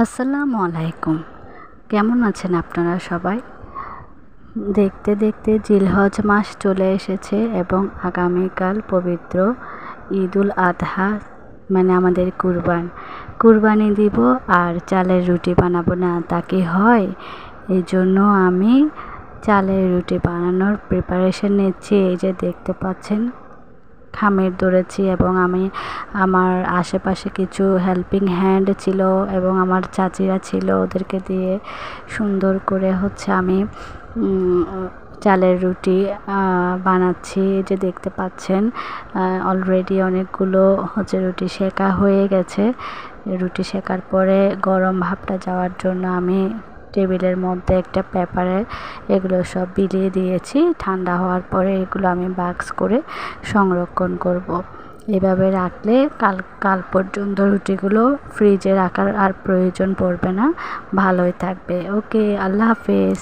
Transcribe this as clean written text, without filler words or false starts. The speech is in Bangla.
আসসালামু আলাইকুম। কেমন আছেন আপনারা সবাই? দেখতে দেখতে জিলহজ মাস চলে এসেছে এবং আগামীকাল পবিত্র ঈদুল আজহা, মানে আমাদের কুরবানি দিব। আর চালের রুটি বানাবো না, তা কি হয়? এই জন্য আমি চালের রুটি বানানোর প্রিপারেশন নিচ্ছি। এই যে দেখতে পাচ্ছেন, খামির ধরেছি এবং আমি আমার আশেপাশে কিছু হেল্পিং হ্যান্ড ছিল এবং আমার চাচিরা ছিল, ওদেরকে দিয়ে সুন্দর করে আমি চালের রুটি বানাচ্ছি। যে দেখতে পাচ্ছেন অলরেডি অনেকগুলো রুটি সেকা হয়ে গেছে। রুটি সেকার পরে গরম ভাবটা যাওয়ার জন্য আমি টেবিলের মধ্যে একটা পেপারে এগুলো সব বিলিয়ে দিয়েছি। ঠান্ডা হওয়ার পরে এগুলো আমি বাক্স করে সংরক্ষণ করব। এভাবে রাখলে কাল পর্যন্ত রুটিগুলো ফ্রিজে রাখার আর প্রয়োজন পড়বে না, ভালোই থাকবে। ওকে, আল্লাহ হাফেজ।